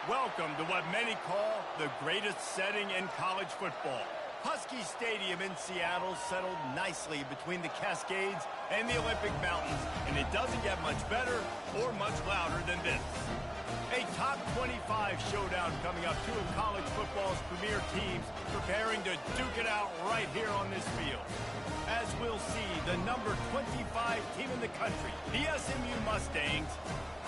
Welcome to what many call the greatest setting in college football. Husky Stadium in Seattle settled nicely between the Cascades and the Olympic Mountains, and it doesn't get much better or much louder than this. A top 25 showdown coming up, two of college football's premier teams preparing to duke it out right here on this field. As we'll see, the number 25 team in the country, the SMU Mustangs,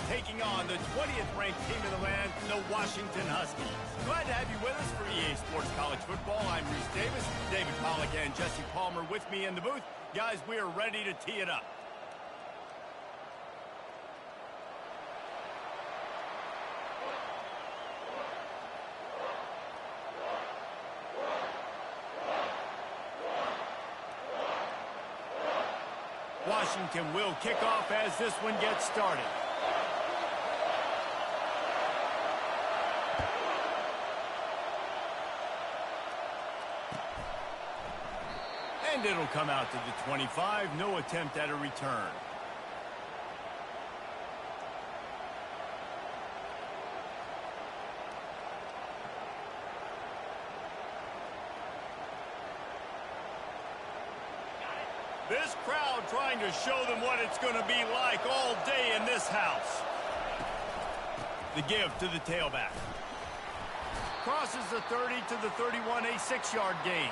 taking on the 20th ranked team in the land, the Washington Huskies. Glad to have you with us for EA Sports College Football. I'm Reese Davis, David Pollack and Jesse Palmer with me in the booth. Guys, we are ready to tee it up. Washington will kick off as this one gets started. And it'll come out to the 25. No attempt at a return. This crowd trying to show them what it's going to be like all day in this house. The give to the tailback. Crosses the 30 to the 31, a 6-yard gain.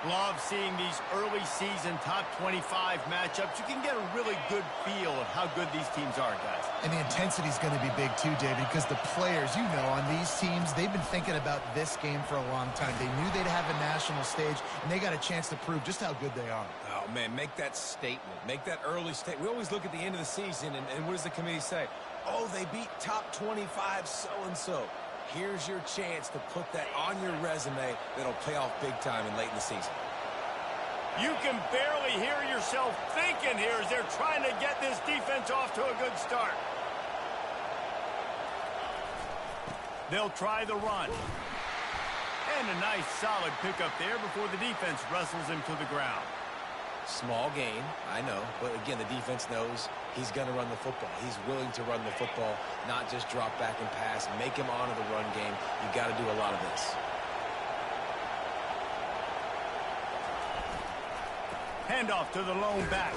Love seeing these early season top 25 matchups. You can get a really good feel of how good these teams are, guys. And the intensity is going to be big too, David, because the players, you know, on these teams, they've been thinking about this game for a long time. They knew they'd have a national stage, and they got a chance to prove just how good they are. Oh, man, make that statement. Make that early statement. We always look at the end of the season, and what does the committee say? Oh, they beat top 25 so-and-so. Here's your chance to put that on your resume that'll pay off big time and late in the season. You can barely hear yourself thinking here as they're trying to get this defense off to a good start. They'll try the run. And a nice solid pickup there before the defense wrestles him to the ground. Small gain, I know, but again, the defense knows he's going to run the football. He's willing to run the football, not just drop back and pass, make him honor the run game. You got to do a lot of this. Handoff to the lone back.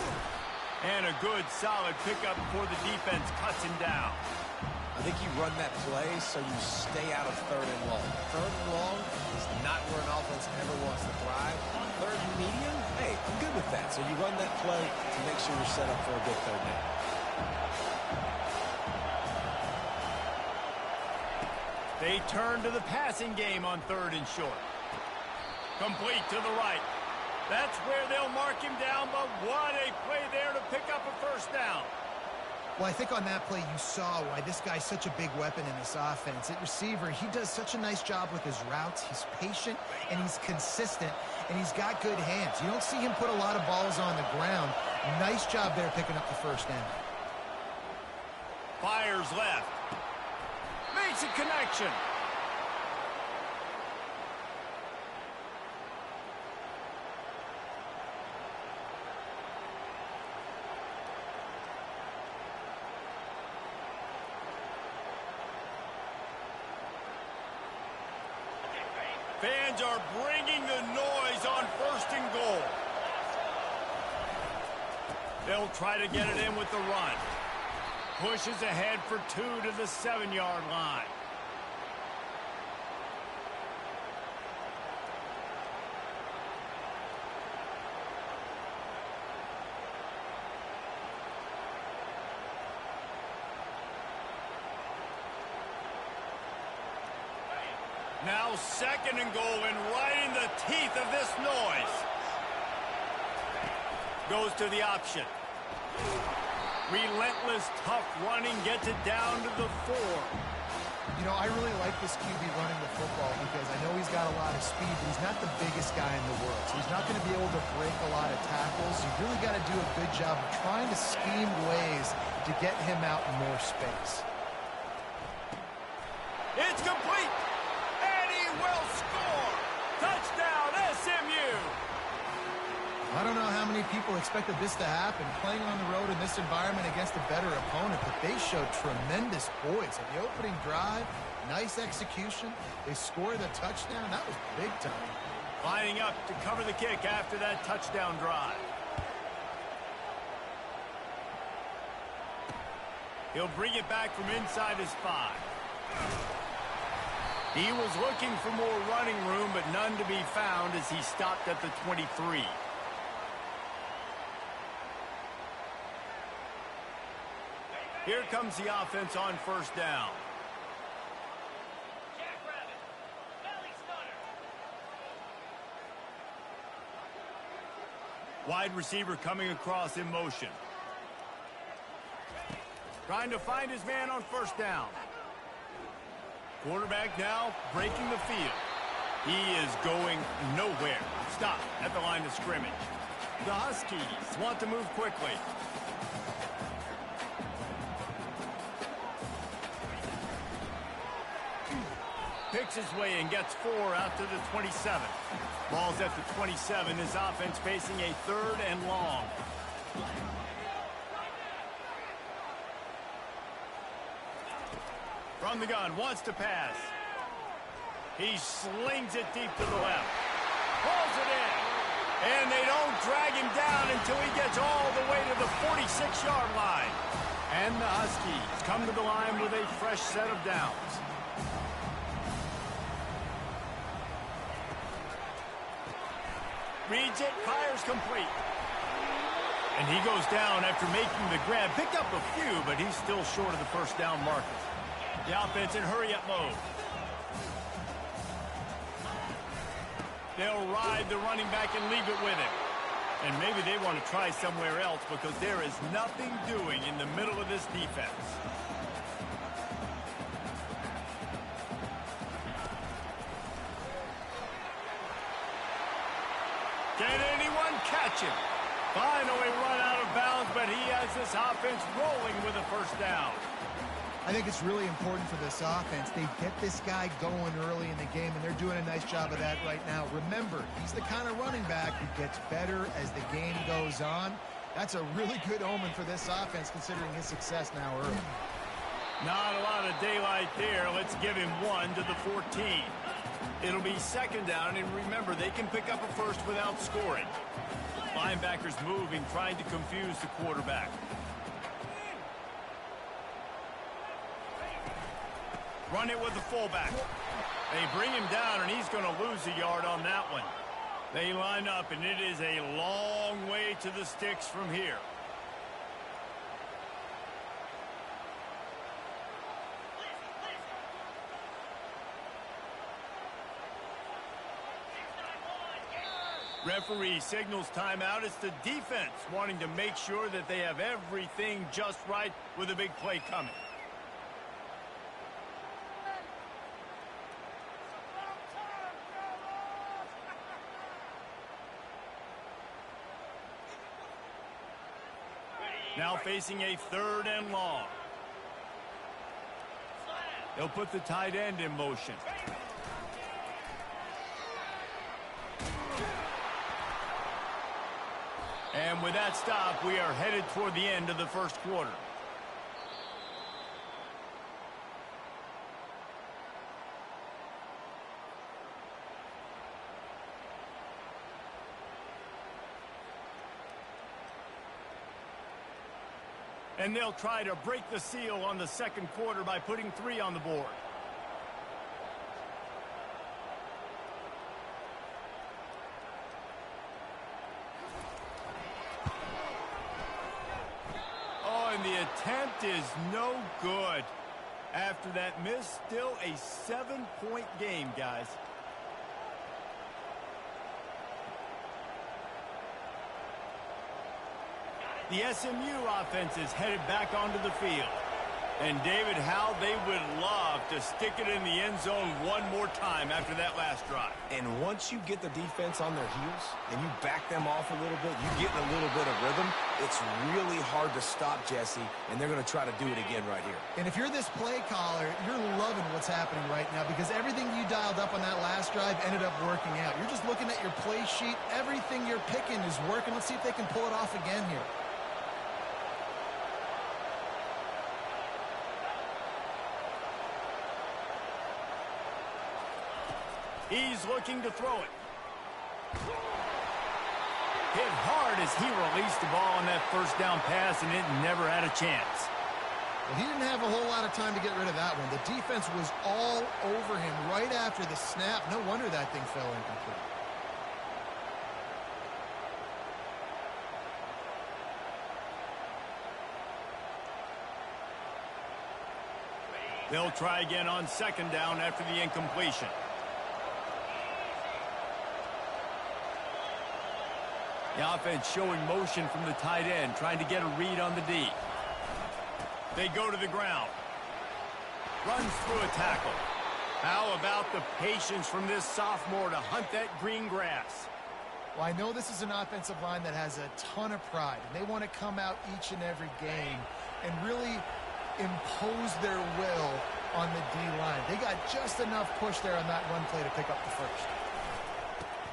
And a good, solid pickup before the defense cuts him down. I think you run that play so you stay out of third and long. Third and long is not where an offense ever wants to thrive. Third and medium, hey, I'm good with that. So you run that play to make sure you're set up for a good third down. They turn to the passing game on third and short. Complete to the right. That's where they'll mark him down, but what a play there to pick up a first down. Well, I think on that play you saw why this guy's such a big weapon in this offense. At receiver, he does such a nice job with his routes. He's patient, and he's consistent, and he's got good hands. You don't see him put a lot of balls on the ground. Nice job there picking up the first down. Fires left. Makes a connection. Fans are bringing the noise on first and goal. They'll try to get it in with the run. Pushes ahead for 2 to the 7-yard line. Now second and goal, and right in the teeth of this noise. Goes to the option. Relentless, tough running gets it down to the 4. You know, I really like this QB running the football because I know he's got a lot of speed, but he's not the biggest guy in the world. So he's not going to be able to break a lot of tackles. You really got to do a good job of trying to scheme ways to get him out in more space. It's complete. Will score. Touchdown, SMU. I don't know how many people expected this to happen, playing on the road in this environment against a better opponent, but they showed tremendous poise. On the opening drive, Nice execution. They score the touchdown. That was big time. Lining up to cover the kick after that touchdown drive. He'll bring it back from inside his 5. He was looking for more running room, but none to be found as he stopped at the 23. Here comes the offense on first down. Wide receiver coming across in motion. Trying to find his man on first down. Quarterback now breaking the field. He is going nowhere. Stop at the line of scrimmage. The Huskies want to move quickly. Picks his way and gets 4 out to the 27. Ball's at the 27. His offense facing a 3rd and long. From the gun, wants to pass. He slings it deep to the left. Pulls it in. And they don't drag him down until he gets all the way to the 46-yard line. And the Huskies come to the line with a fresh set of downs. Reads it, fires complete. And he goes down after making the grab. Picked up a few, but he's still short of the first down marker. The offense in hurry-up mode. They'll ride the running back and leave it with him. And maybe they want to try somewhere else because there is nothing doing in the middle of this defense. Can anyone catch him? Finally run out of bounds, but he has this offense rolling with a first down. I think it's really important for this offense. They get this guy going early in the game, and they're doing a nice job of that right now. Remember, he's the kind of running back who gets better as the game goes on. That's a really good omen for this offense, considering his success now early. Not a lot of daylight there. Let's give him 1 to the 14. It'll be second down, and remember, they can pick up a first without scoring. Linebackers moving, trying to confuse the quarterback. Run it with the fullback. They bring him down, and he's going to lose a yard on that one. They line up, and it is a long way to the sticks from here. Referee signals timeout. It's the defense wanting to make sure that they have everything just right with a big play coming. Now facing a 3rd and long. They'll put the tight end in motion. And with that stop, we are headed toward the end of the first quarter. And they'll try to break the seal on the second quarter by putting 3 on the board. Oh, and the attempt is no good. After that miss, still a 7-point game, guys. The SMU offense is headed back onto the field. And, David, how they would love to stick it in the end zone one more time after that last drive. And once you get the defense on their heels and you back them off a little bit, you get in a little bit of rhythm, it's really hard to stop, Jesse, and they're going to try to do it again right here. And if you're this play caller, you're loving what's happening right now because everything you dialed up on that last drive ended up working out. You're just looking at your play sheet. Everything you're picking is working. Let's see if they can pull it off again here. He's looking to throw it. Hit hard as he released the ball on that first down pass, and it never had a chance. Well, he didn't have a whole lot of time to get rid of that one. The defense was all over him right after the snap. No wonder that thing fell incomplete. They'll try again on second down after the incompletion. The offense showing motion from the tight end, trying to get a read on the D. They go to the ground. Runs through a tackle. How about the patience from this sophomore to hunt that green grass? Well, I know this is an offensive line that has a ton of pride, and they want to come out each and every game and really impose their will on the D-line. They got just enough push there on that run play to pick up the first.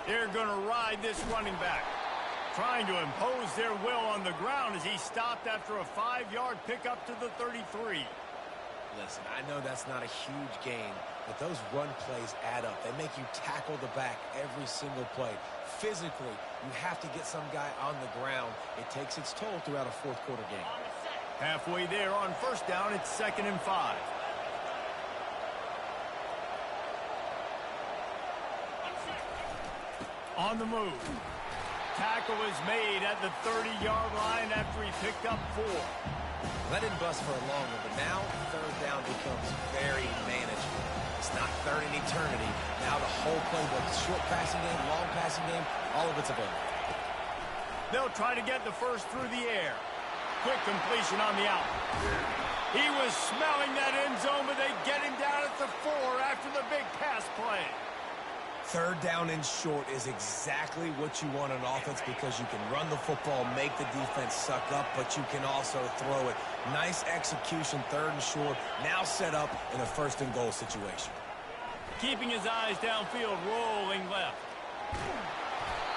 They're going to ride this running back, trying to impose their will on the ground as he stopped after a 5-yard pickup to the 33. Listen, I know that's not a huge gain, but those run plays add up. They make you tackle the back every single play. Physically, you have to get some guy on the ground. It takes its toll throughout a fourth-quarter game. Halfway there on first down, it's 2nd and 5. On the move. Tackle is made at the 30-yard line after he picked up 4. That didn't bust for a long one, but now third down becomes very manageable. It's not third in eternity. Now the whole playbook, short passing game, long passing game, all of it's available. They'll try to get the first through the air. Quick completion on the out. He was smelling that end zone, but they get him down at the 4 after the big pass play. Third down and short is exactly what you want on offense because you can run the football, make the defense suck up, but you can also throw it. Nice execution, third and short, now set up in a first and goal situation. Keeping his eyes downfield, rolling left.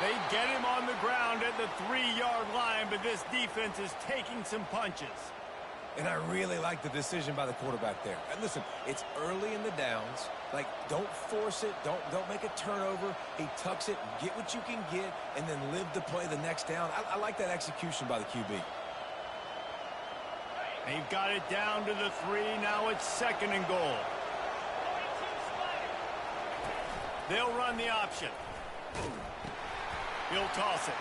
They get him on the ground at the 3-yard line, but this defense is taking some punches. And I really like the decision by the quarterback there. And listen, it's early in the downs. Like, don't force it. Don't make a turnover. He tucks it, get what you can get, and then live to play the next down. I like that execution by the QB. They've got it down to the 3. Now it's 2nd and goal. They'll run the option. He'll toss it.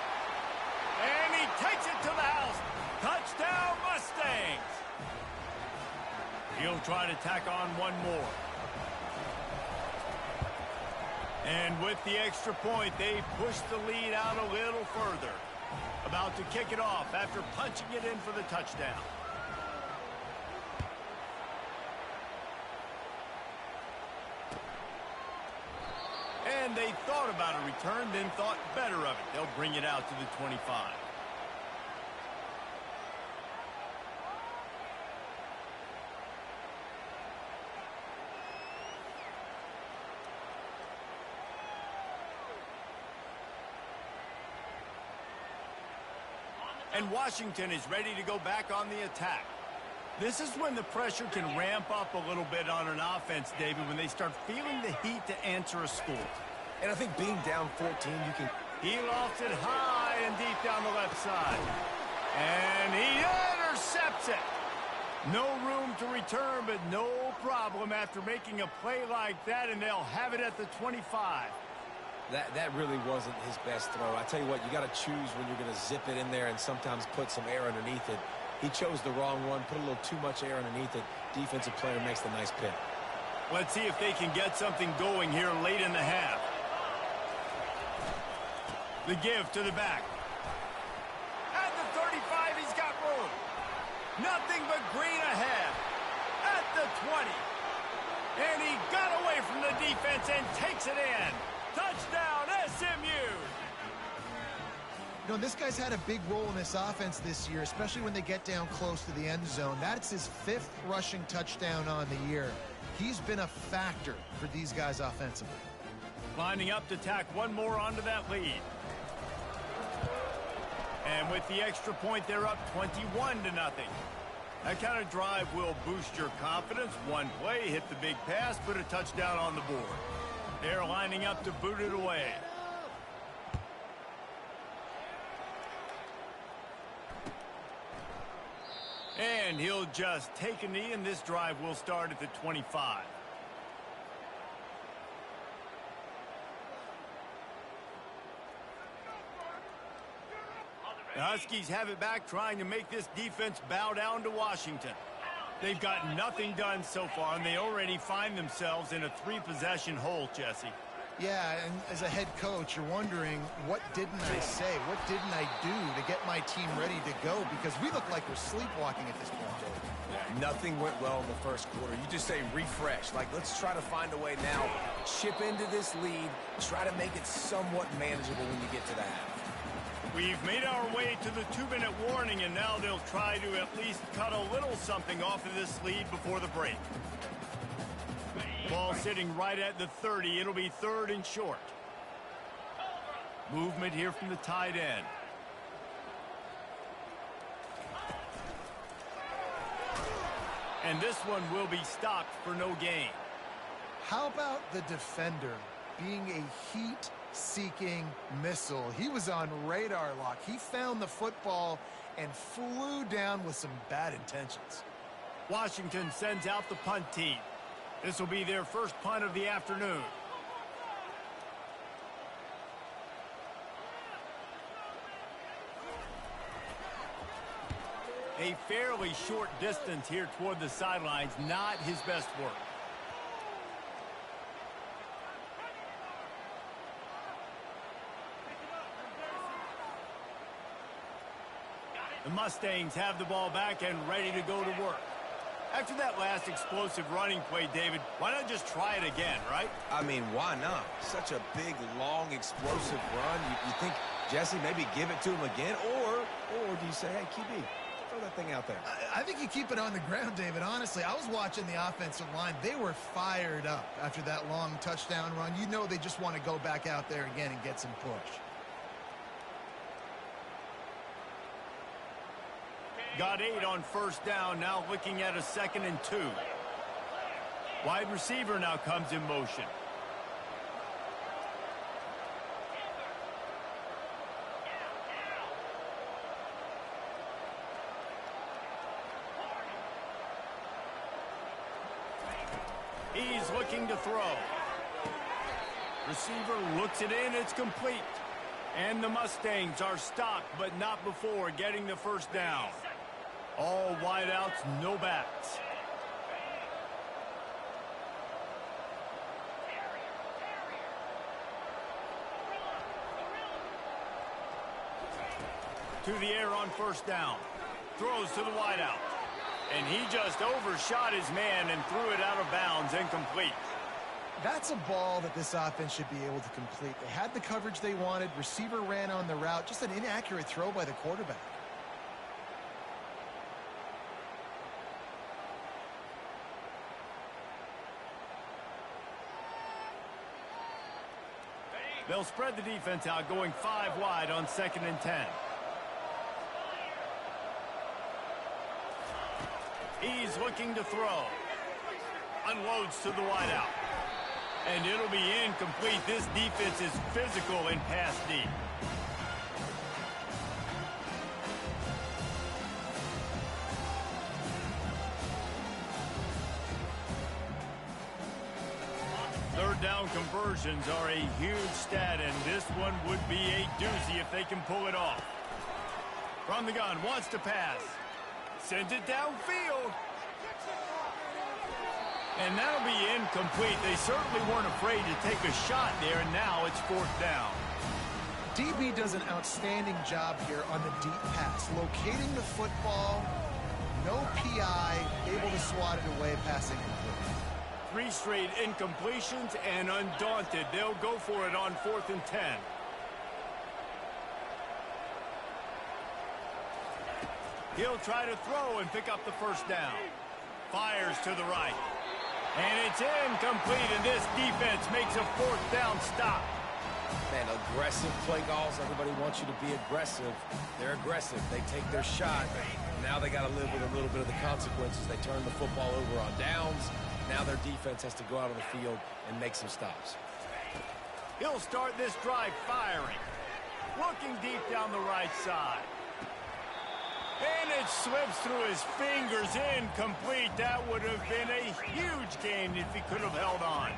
And he takes it to the house. Touchdown, Mustangs. He'll try to tack on one more. And with the extra point, they push the lead out a little further. About to kick it off after punching it in for the touchdown. And they thought about a return, then thought better of it. They'll bring it out to the 25. And Washington is ready to go back on the attack. This is when the pressure can ramp up a little bit on an offense, David, when they start feeling the heat to answer a score. And I think being down 14, you can... He lofts it high and deep down the left side. And he intercepts it. No room to return, but no problem after making a play like that, and they'll have it at the 25. That really wasn't his best throw. I tell you what, you got to choose when you're going to zip it in there and sometimes put some air underneath it. He chose the wrong one, put a little too much air underneath it. Defensive player makes the nice pick. Let's see if they can get something going here late in the half. The give to the back. At the 35, he's got room. Nothing but green ahead. At the 20. And he got away from the defense and takes it in. Touchdown, SMU! You know, this guy's had a big role in this offense this year, especially when they get down close to the end zone. That's his 5th rushing touchdown on the year. He's been a factor for these guys offensively. Lining up to tack one more onto that lead. And with the extra point, they're up 21-0. That kind of drive will boost your confidence. One play, hit the big pass, put a touchdown on the board. They're lining up to boot it away. And he'll just take a knee, and this drive will start at the 25. The Huskies have it back, trying to make this defense bow down to Washington. They've got nothing done so far, and they already find themselves in a 3-possession hole, Jesse. Yeah, and as a head coach, you're wondering, what didn't I say? What didn't I do to get my team ready to go? Because we look like we're sleepwalking at this point, Dave. Yeah, nothing went well in the first quarter. You just say refresh. Like, let's try to find a way now. Chip into this lead. Try to make it somewhat manageable when you get to the half. We've made our way to the 2-minute warning, and now they'll try to at least cut a little something off of this lead before the break. Ball sitting right at the 30. It'll be 3rd and short. Movement here from the tight end. And this one will be stopped for no gain. How about the defender being a heat-seeking missile? He was on radar lock. He found the football and flew down with some bad intentions. Washington sends out the punt team. This will be their first punt of the afternoon. A fairly short distance here toward the sidelines, not his best work. The Mustangs have the ball back and ready to go to work. After that last explosive running play, David, why not just try it again, right? I mean, why not? Such a big, long, explosive run. You think, Jesse, maybe give it to him again? Or do you say, hey, QB, throw that thing out there? I think you keep it on the ground, David. Honestly, I was watching the offensive line. They were fired up after that long touchdown run. You know they just want to go back out there again and get some push. Got 8 on first down, now looking at a 2nd and 2. Wide receiver now comes in motion. He's looking to throw. Receiver looks it in, it's complete. And the Mustangs are stopped, but not before getting the first down. All wideouts, no backs. To the air on first down. Throws to the wideout. And he just overshot his man and threw it out of bounds, incomplete. That's a ball that this offense should be able to complete. They had the coverage they wanted. Receiver ran on the route. Just an inaccurate throw by the quarterback. They'll spread the defense out, going 5 wide on 2nd and 10. He's looking to throw. Unloads to the wideout. And it'll be incomplete. This defense is physical in pass D. Third down conversions are a huge stat, and this one would be a doozy if they can pull it off. From the gun, wants to pass. Sends it downfield. And that'll be incomplete. They certainly weren't afraid to take a shot there, and now it's 4th down. DB does an outstanding job here on the deep pass. Locating the football, no PI, able to swat it away, passing complete. 3 straight incompletions, and undaunted, they'll go for it on 4th and 10. He'll try to throw and pick up the first down. Fires to the right. And it's incomplete, and this defense makes a 4th down stop. Man, aggressive play calls. Everybody wants you to be aggressive. They're aggressive. They take their shot. Now they got to live with a little bit of the consequences. They turn the football over on downs. Now their defense has to go out on the field and make some stops. He'll start this drive firing. Looking deep down the right side. And it slips through his fingers, incomplete. That would have been a huge gain if he could have held on.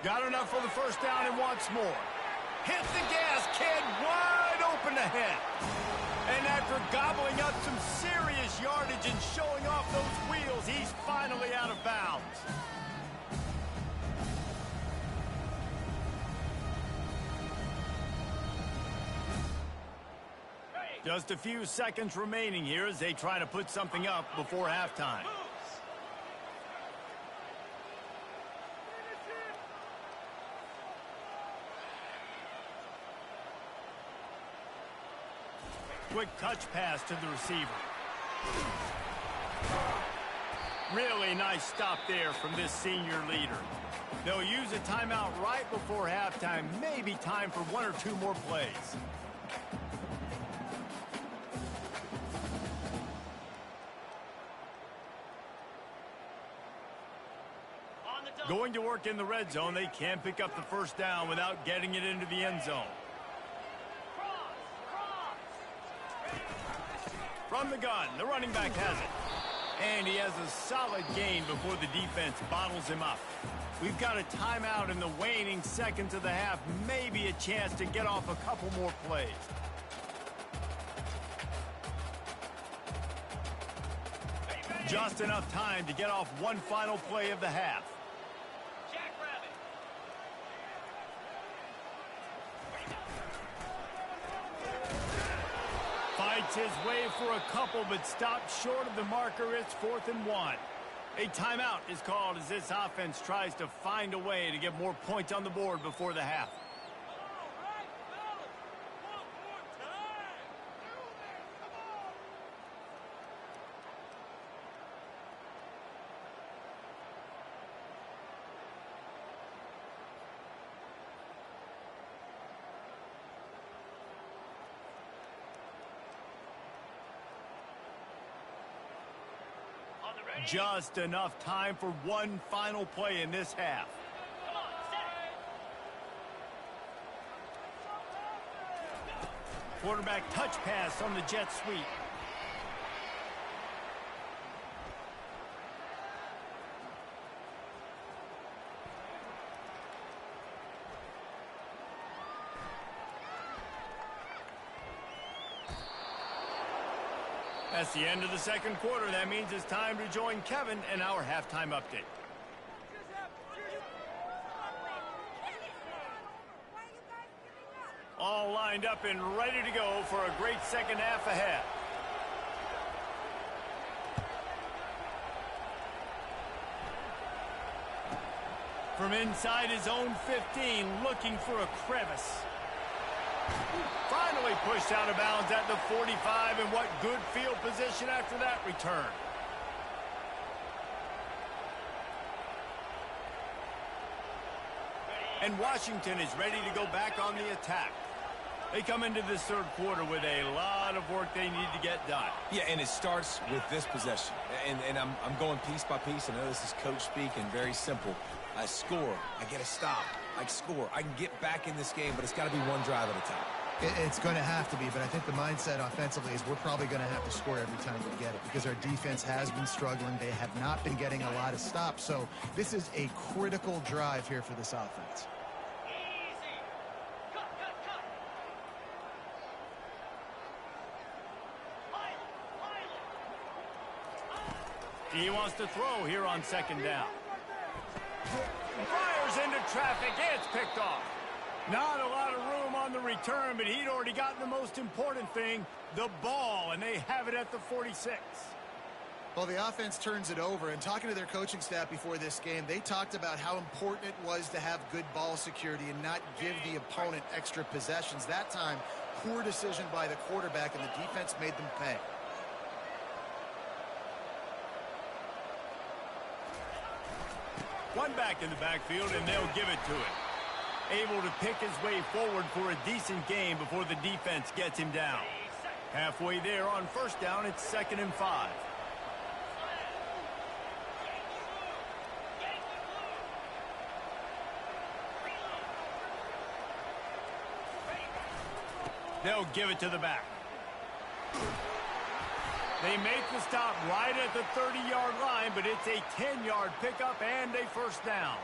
Got enough for the first down and wants more. Hit the gas, kid, wide open ahead. And after gobbling up some serious yardage and showing off those wheels, he's finally out of bounds. Just a few seconds remaining here as they try to put something up before halftime. Quick touch pass to the receiver. Really nice stop there from this senior leader. They'll use a timeout right before halftime. Maybe time for one or two more plays. Going to work in the red zone. They can't pick up the first down without getting it into the end zone. From the gun, the running back has it. And he has a solid gain before the defense bottles him up. We've got a timeout in the waning seconds of the half. Maybe a chance to get off a couple more plays. Just enough time to get off one final play of the half. Fights his way for a couple, but stopped short of the marker. It's 4th and 1. A timeout is called as this offense tries to find a way to get more points on the board before the half. Just enough time for one final play in this half. Quarterback touch pass on the jet sweep. That's the end of the second quarter. That means it's time to join Kevin in our halftime update. All lined up and ready to go for a great second half ahead. From inside his own 15, looking for a crevice. Finally pushed out of bounds at the 45, and what good field position after that return. And Washington is ready to go back on the attack. They come into this third quarter with a lot of work they need to get done. Yeah, and it starts with this possession. And I'm going piece by piece. I know this is coach speak and very simple. I score. I get a stop. I score. I can get back in this game, but it's got to be one drive at a time. It's going to have to be, but I think the mindset offensively is we're probably going to have to score every time we get it because our defense has been struggling. They have not been getting a lot of stops, so this is a critical drive here for this offense. He wants to throw here on second down. Fires into traffic. It's picked off. Not a lot of room on the return, but he'd already gotten the most important thing, the ball, and they have it at the 46. Well, the offense turns it over, and talking to their coaching staff before this game, they talked about how important it was to have good ball security and not give the opponent extra possessions. That time, poor decision by the quarterback, and the defense made them pay. One back in the backfield, and they'll give it to him. Able to pick his way forward for a decent game before the defense gets him down. Halfway there on first down, it's 2nd and 5. They'll give it to the back. They make the stop right at the 30-yard line, but it's a 10-yard pickup and a first down.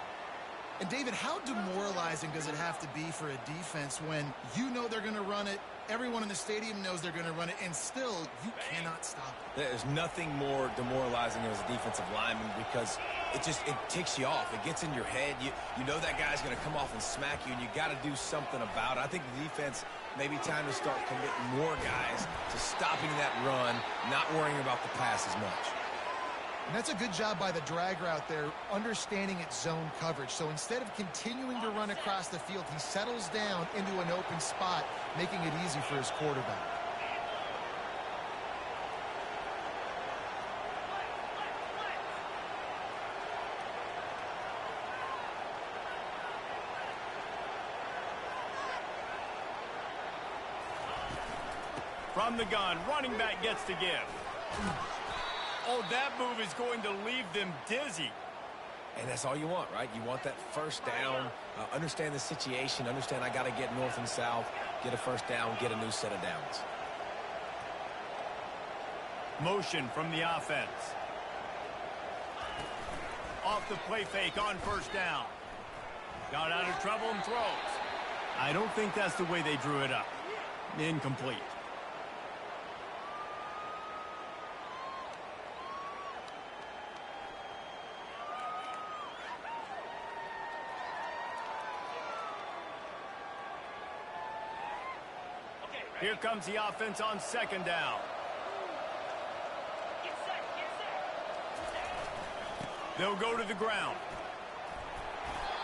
And, David, how demoralizing does it have to be for a defense when you know they're going to run it, everyone in the stadium knows they're going to run it, and still you cannot stop it? There's nothing more demoralizing as a defensive lineman because it ticks you off. It gets in your head. You know that guy's going to come off and smack you, and you got to do something about it. I think the defense maybe time to start committing more guys to stopping that run, not worrying about the pass as much. And that's a good job by the drag route there, understanding its zone coverage. So instead of continuing to run across the field, he settles down into an open spot, making it easy for his quarterback. From the gun, running back gets to give. Oh, that move is going to leave them dizzy. And that's all you want, right? You want that first down, understand the situation, understand I got to get north and south, get a first down, get a new set of downs. Motion from the offense. Off the play fake on first down. Got out of trouble and throws. I don't think that's the way they drew it up. Incomplete. Here comes the offense on second down. They'll go to the ground.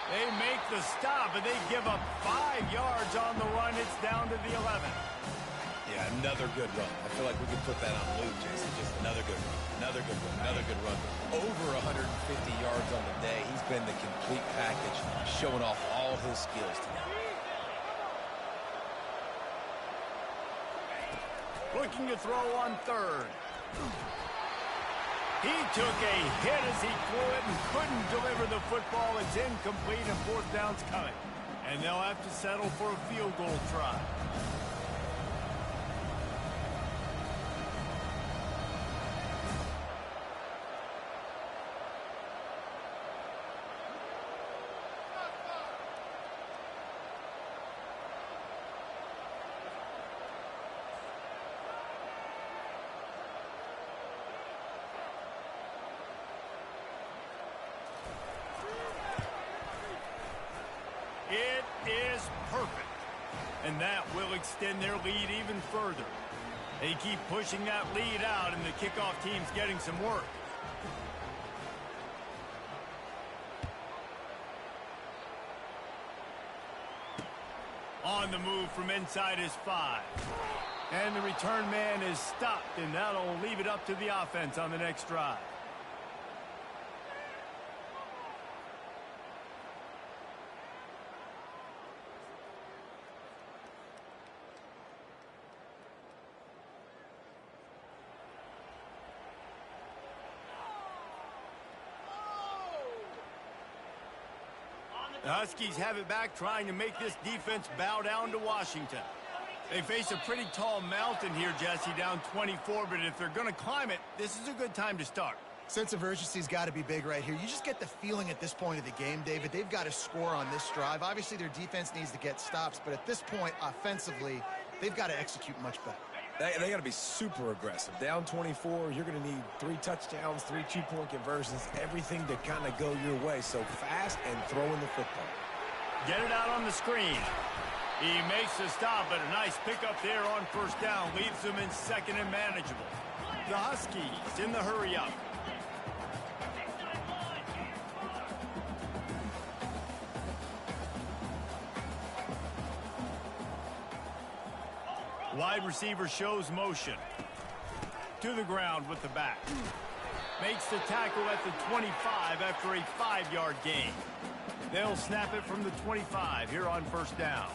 They make the stop, and they give up 5 yards on the run. It's down to the 11. Yeah, another good run. I feel like we could put that on loop, Jason. Just another good run, another good run, another good run. Over 150 yards on the day. He's been the complete package, showing off all his skills tonight. Looking to throw on third. He took a hit as he threw it and couldn't deliver the football. It's incomplete and fourth down's coming. And they'll have to settle for a field goal try. It is perfect. And that will extend their lead even further. They keep pushing that lead out, and the kickoff team's getting some work. On the move from inside his 5. And the return man is stopped, and that'll leave it up to the offense on the next drive. The Huskies have it back, trying to make this defense bow down to Washington. They face a pretty tall mountain here, Jesse, down 24, but if they're going to climb it, this is a good time to start. Sense of urgency's got to be big right here. You just get the feeling at this point of the game, David, they've got to score on this drive. Obviously, their defense needs to get stops, but at this point, offensively, they've got to execute much better. They got to be super aggressive. Down 24, you're going to need 3 touchdowns, 3 two-point conversions, everything to kind of go your way. So fast and throwing the football. Get it out on the screen. He makes the stop, but a nice pickup there on first down. Leaves them in second and manageable. The Huskies in the hurry-up. Wide receiver shows motion. To the ground with the back. Makes the tackle at the 25 after a 5-yard gain. They'll snap it from the 25 here on first down.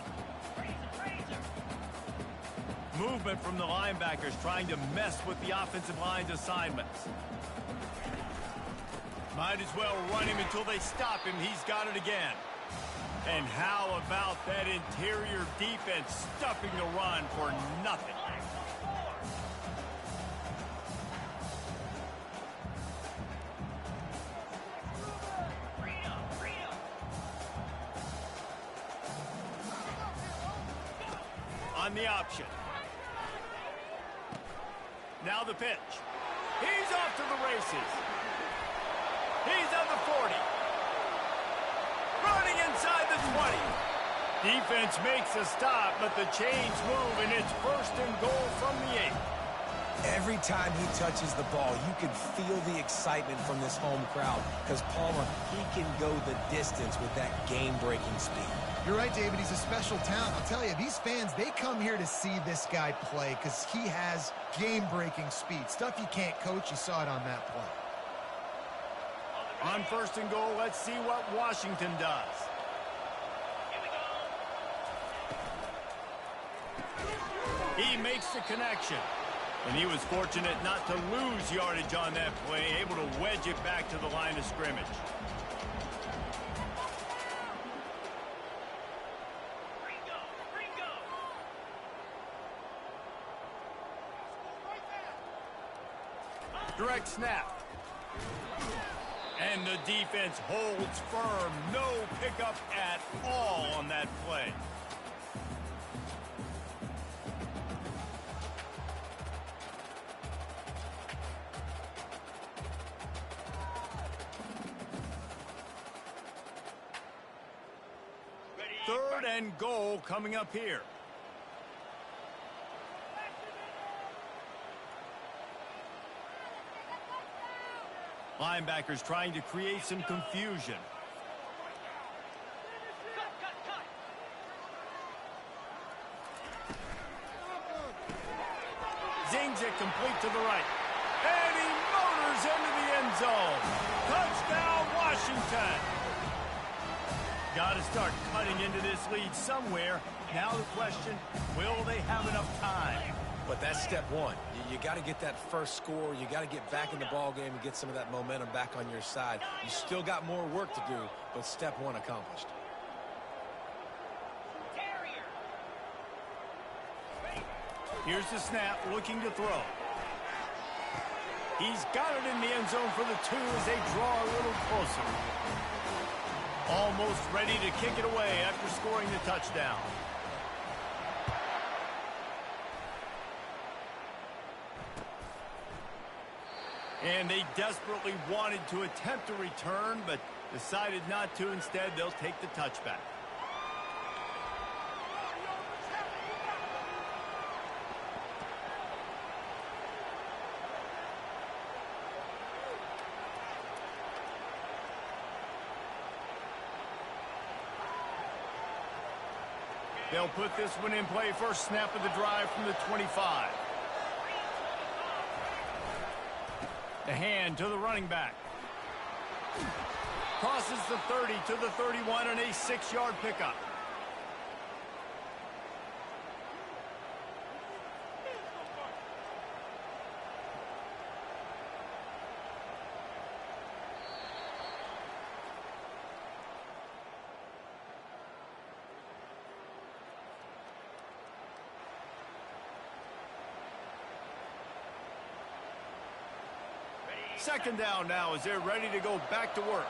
Movement from the linebackers trying to mess with the offensive line's assignments. Might as well run him until they stop him. He's got it again. And how about that interior defense stuffing the run for nothing? On the option. Now the pitch. He's off to the races. He's on the 40. Running inside the 20. Defense makes a stop, but the chains move, and it's first and goal from the 8. Every time he touches the ball, you can feel the excitement from this home crowd because Palmer, he can go the distance with that game-breaking speed. You're right, David. He's a special talent. I'll tell you, these fans, they come here to see this guy play because he has game-breaking speed. Stuff you can't coach. You saw it on that play. On first and goal, let's see what Washington does. He makes the connection. And he was fortunate not to lose yardage on that play, able to wedge it back to the line of scrimmage. Direct snap. And the defense holds firm. No pickup at all on that play. Third and goal coming up here. Linebackers trying to create some confusion. Zings it complete to the right. And he motors into the end zone. Touchdown, Washington. Got to start cutting into this lead somewhere. Now the question, will they have enough time? But that's step one. You got to get that first score. You got to get back in the ball game and get some of that momentum back on your side. You still got more work to do, but step one accomplished. Here's the snap, looking to throw. He's got it in the end zone for the 2 as they draw a little closer. Almost ready to kick it away after scoring the touchdown. And they desperately wanted to attempt a return, but decided not to. Instead, they'll take the touchback. They'll put this one in play. First snap of the drive from the 25. The hand to the running back. Crosses the 30 to the 31 on a 6-yard pickup. Second down now as they're ready to go back to work.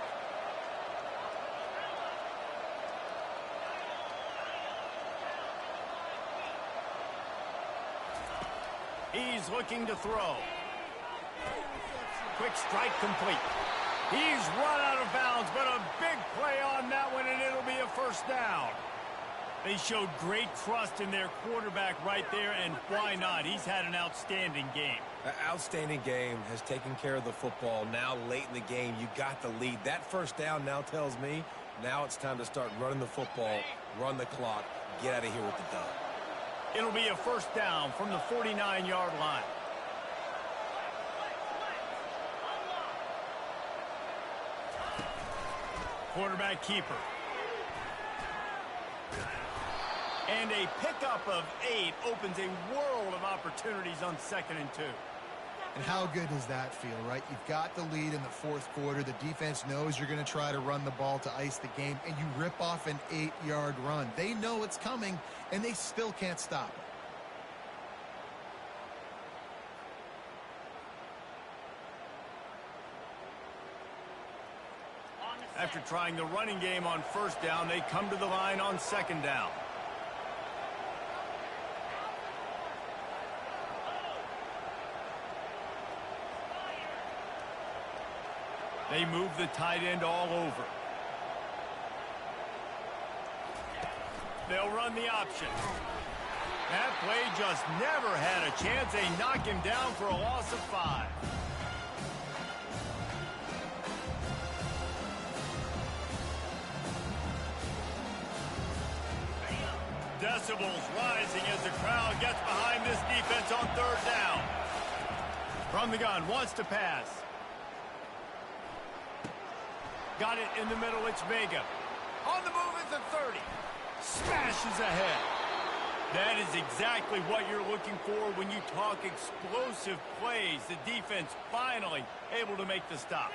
He's looking to throw. Quick strike complete. He's run out of bounds, but a big play on that one, and it'll be a first down. They showed great trust in their quarterback right there, and why not? He's had an outstanding game. An outstanding game, has taken care of the football. Now late in the game, you got the lead. That first down now tells me now it's time to start running the football, run the clock, get out of here with the dub. It'll be a first down from the 49-yard line. Quarterback keeper. And a pickup of 8 opens a world of opportunities on 2nd and 2. And how good does that feel, right? You've got the lead in the fourth quarter. The defense knows you're going to try to run the ball to ice the game, and you rip off an 8-yard run. They know it's coming, and they still can't stop it. After trying the running game on 1st down, they come to the line on 2nd down. They move the tight end all over. They'll run the option. That play just never had a chance. They knock him down for a loss of 5. Decibels rising as the crowd gets behind this defense on 3rd down. From the gun, wants to pass. Got it in the middle, it's Vega. On the move at the 30. Smashes ahead. That is exactly what you're looking for when you talk explosive plays. The defense finally able to make the stop.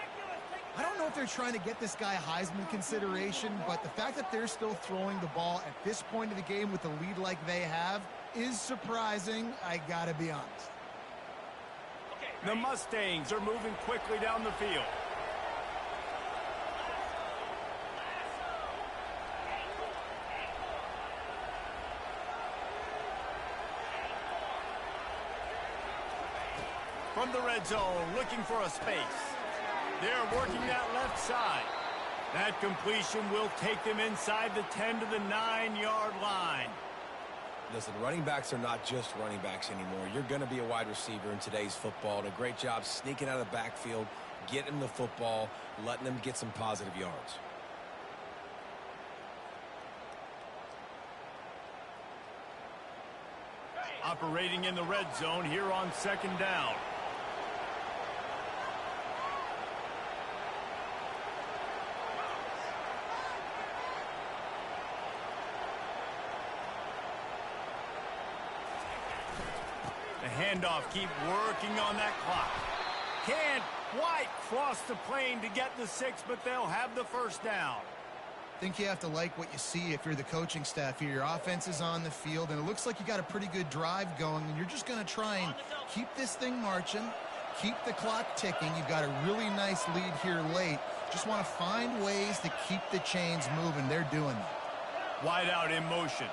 I don't know if they're trying to get this guy Heisman consideration, but the fact that they're still throwing the ball at this point of the game with a lead like they have is surprising, I gotta be honest. The Mustangs are moving quickly down the field. From the red zone, looking for a space. They're working that left side. That completion will take them inside the 10 to the 9-yard line. Listen, running backs are not just running backs anymore. You're going to be a wide receiver in today's football. And a great job sneaking out of the backfield, getting the football, letting them get some positive yards. Operating in the red zone here on 2nd down. The handoff, keep working on that clock. Can't quite cross the plane to get the 6, but they'll have the 1st down. I think you have to like what you see if you're the coaching staff here. Your offense is on the field, and it looks like you got a pretty good drive going, and you're just going to try and keep this thing marching, keep the clock ticking. You've got a really nice lead here late. Just want to find ways to keep the chains moving. They're doing that. Wide out in motion.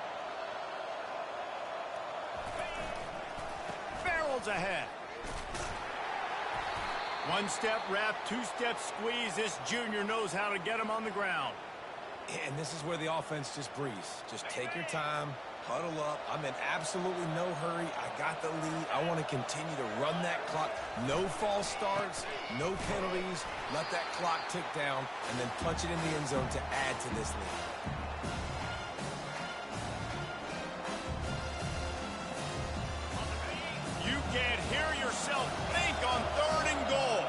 Ahead. 1-step wrap, 2-step squeeze. This junior knows how to get him on the ground. And this is where the offense just breathes. Just take your time, huddle up. I'm in absolutely no hurry. I got the lead. I want to continue to run that clock. No false starts, no penalties. Let that clock tick down and then punch it in the end zone to add to this lead. Can't hear yourself think on 3rd and goal.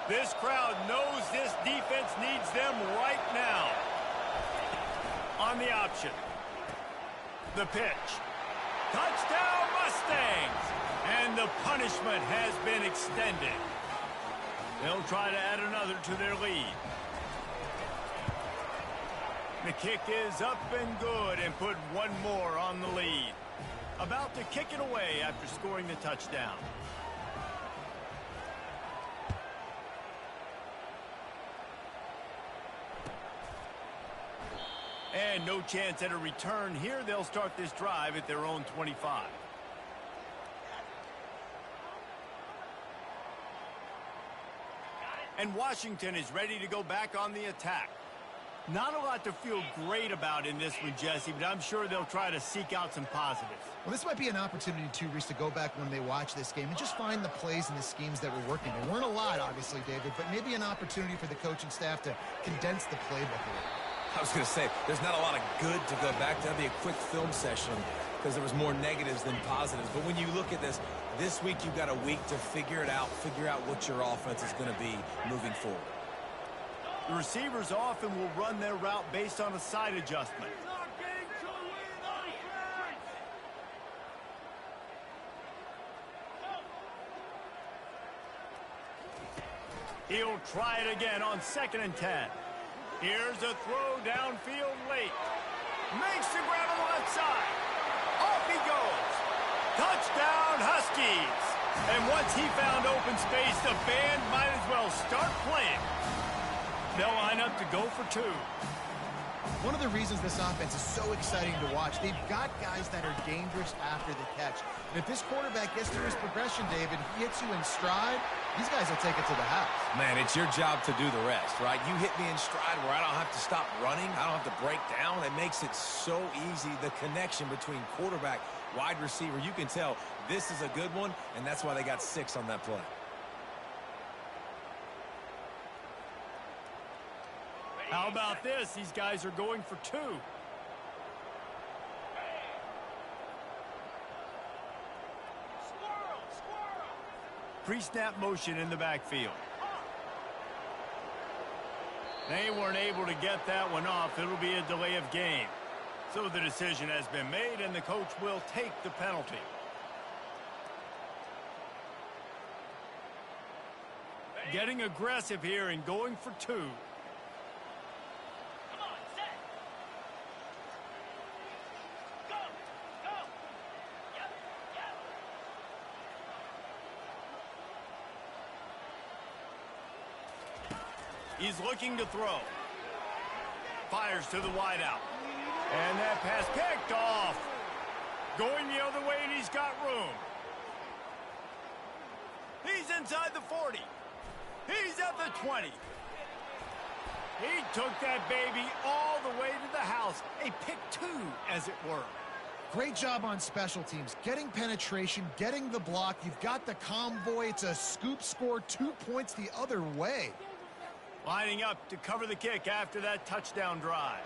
This crowd knows this defense needs them right now. On the option. The pitch. Touchdown Mustangs! And the punishment has been extended. They'll try to add another to their lead. The kick is up and good and put one more on the lead. About to kick it away after scoring the touchdown. And no chance at a return here. They'll start this drive at their own 25. And Washington is ready to go back on the attack. Not a lot to feel great about in this one, Jesse, but I'm sure they'll try to seek out some positives. Well, this might be an opportunity, too, Reese, to go back when they watch this game and just find the plays and the schemes that were working. There weren't a lot, obviously, David, but maybe an opportunity for the coaching staff to condense the playbook a little. I was going to say, there's not a lot of good to go back to. That'd be a quick film session because there was more negatives than positives. But when you look at this week you've got a week to figure it out, figure out what your offense is going to be moving forward. The receivers often will run their route based on a side adjustment. He'll try it again on 2nd and 10. Here's a throw downfield late. Makes the grab on the left side. Off he goes. Touchdown, Huskies. And once he found open space, the band might as well start playing. They'll line up to go for 2. One of the reasons this offense is so exciting to watch, they've got guys that are dangerous after the catch. And if this quarterback gets through his progression, David, he hits you in stride, these guys will take it to the house. Man, it's your job to do the rest, right? You hit me in stride where I don't have to stop running. I don't have to break down. It makes it so easy. The connection between quarterback, wide receiver, you can tell this is a good one, and that's why they got 6 on that play. How about this? These guys are going for 2. Pre-snap motion in the backfield. They weren't able to get that one off. It'll be a delay of game. So the decision has been made, and the coach will take the penalty. Getting aggressive here and going for 2. He's looking to throw. Fires to the wideout. And that pass picked off. Going the other way, and he's got room. He's inside the 40. He's at the 20. He took that baby all the way to the house. A pick 2, as it were. Great job on special teams. Getting penetration, getting the block. You've got the convoy. It's a scoop score, 2 points the other way. Lining up to cover the kick after that touchdown drive.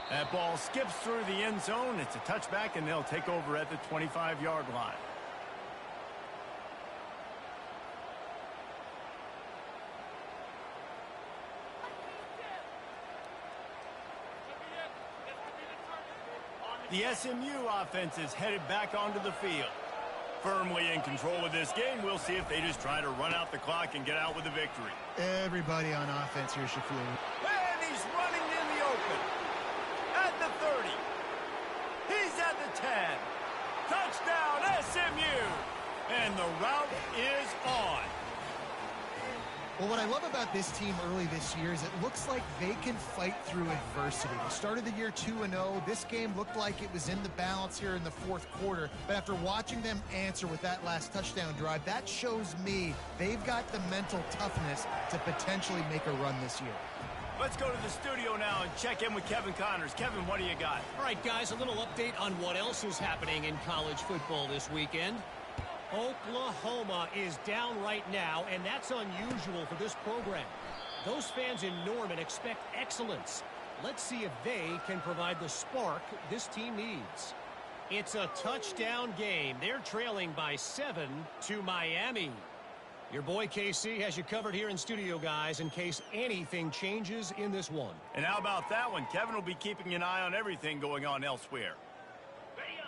That ball skips through the end zone. It's a touchback, and they'll take over at the 25-yard line. The SMU offense is headed back onto the field. Firmly in control of this game. We'll see if they just try to run out the clock and get out with a victory. Everybody on offense here should feel. And he's running in the open. At the 30. He's at the 10. Touchdown, SMU. And the route is on. Well, what I love about this team early this year is it looks like they can fight through adversity. They started the year 2-0. This game looked like it was in the balance here in the 4th quarter. But after watching them answer with that last touchdown drive, that shows me they've got the mental toughness to potentially make a run this year. Let's go to the studio now and check in with Kevin Connors. Kevin, what do you got? All right, guys, a little update on what else is happening in college football this weekend. Oklahoma is down right now, and that's unusual for this program. Those fans in Norman expect excellence. Let's see if they can provide the spark this team needs. It's a touchdown game. They're trailing by 7 to Miami. Your boy KC has you covered here in studio, guys, in case anything changes in this one. And how about that one? Kevin will be keeping an eye on everything going on elsewhere.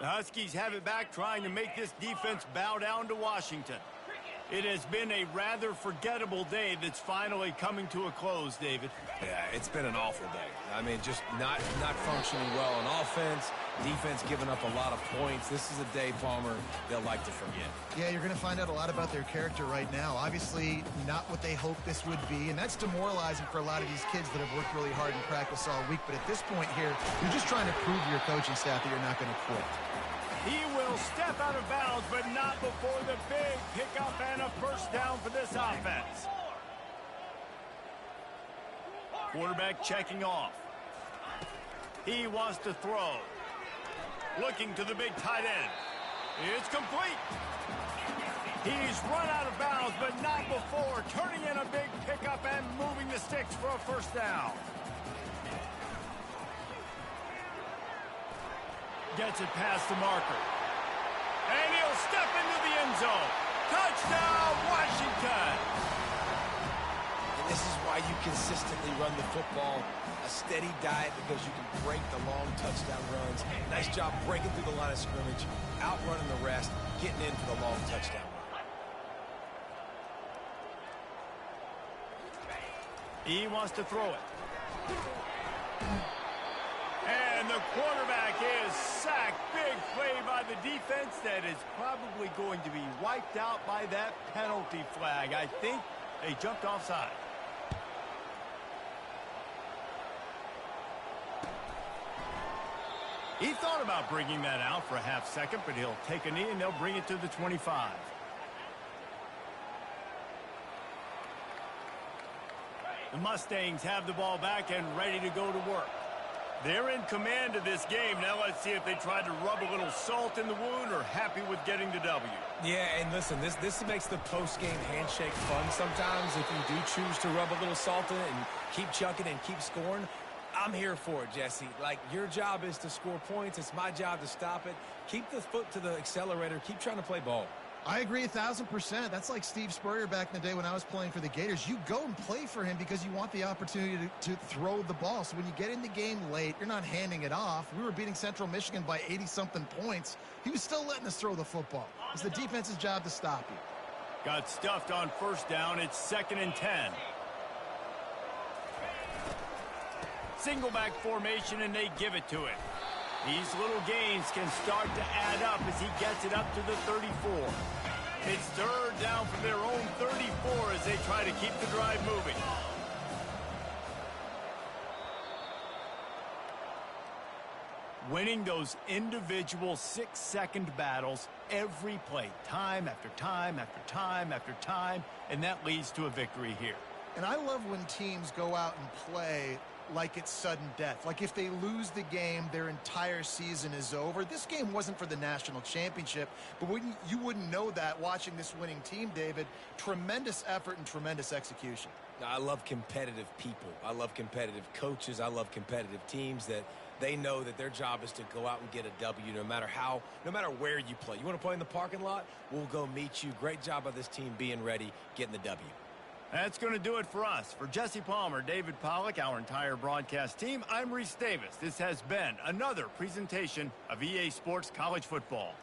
The Huskies have it back, trying to make this defense bow down to Washington. It has been a rather forgettable day that's finally coming to a close, David. Yeah, it's been an awful day. I mean, just not functioning well on offense. Defense giving up a lot of points. This is a day, Palmer, they'll like to forget. Yeah, you're going to find out a lot about their character right now. Obviously, not what they hoped this would be, and that's demoralizing for a lot of these kids that have worked really hard in practice all week. But at this point here, you're just trying to prove to your coaching staff that you're not going to quit. He will step out of bounds, but not before the big pickup and a first down for this offense. Quarterback checking off. He wants to throw. Looking to the big tight end. It's complete. He's run out of bounds, but not before turning in a big pickup and moving the sticks for a first down. Gets it past the marker. And he'll step into the end zone. Touchdown, Washington! And this is why you consistently run the football. A steady diet because you can break the long touchdown runs. Nice job breaking through the line of scrimmage, outrunning the rest, getting in for the long touchdown run. He wants to throw it. And the quarterback is sacked. Big play by the defense that is probably going to be wiped out by that penalty flag. I think they jumped offside. He thought about bringing that out for a half second, but he'll take a knee and they'll bring it to the 25. The Mustangs have the ball back and ready to go to work. They're in command of this game. Now let's see if they tried to rub a little salt in the wound or happy with getting the W. Yeah, and listen, this makes the post-game handshake fun sometimes if you do choose to rub a little salt in it and keep chucking and keep scoring. I'm here for it, Jesse. Like, your job is to score points. It's my job to stop it. Keep the foot to the accelerator. Keep trying to play ball. I agree 1,000%. That's like Steve Spurrier back in the day when I was playing for the Gators. You go and play for him because you want the opportunity to throw the ball. So when you get in the game late, you're not handing it off. We were beating Central Michigan by 80-something points. He was still letting us throw the football. It's the defense's job to stop you. Got stuffed on first down. It's 2nd and 10. Single back formation, and they give it to him. These little gains can start to add up as he gets it up to the 34. It's 3rd down from their own 34 as they try to keep the drive moving. Winning those individual 6-second battles every play, time after time after time after time, and that leads to a victory here. And I love when teams go out and play like it's sudden death. Like if they lose the game, their entire season is over. This game wasn't for the national championship, but you wouldn't know that watching this winning team, David. Tremendous effort and tremendous execution. I love competitive people. I love competitive coaches. I love competitive teams that they know that their job is to go out and get a W no matter where you play. You want to play in the parking lot? We'll go meet you. Great job by this team being ready, getting the W. That's going to do it for us. For Jesse Palmer, David Pollack, our entire broadcast team, I'm Reese Davis. This has been another presentation of EA Sports College Football.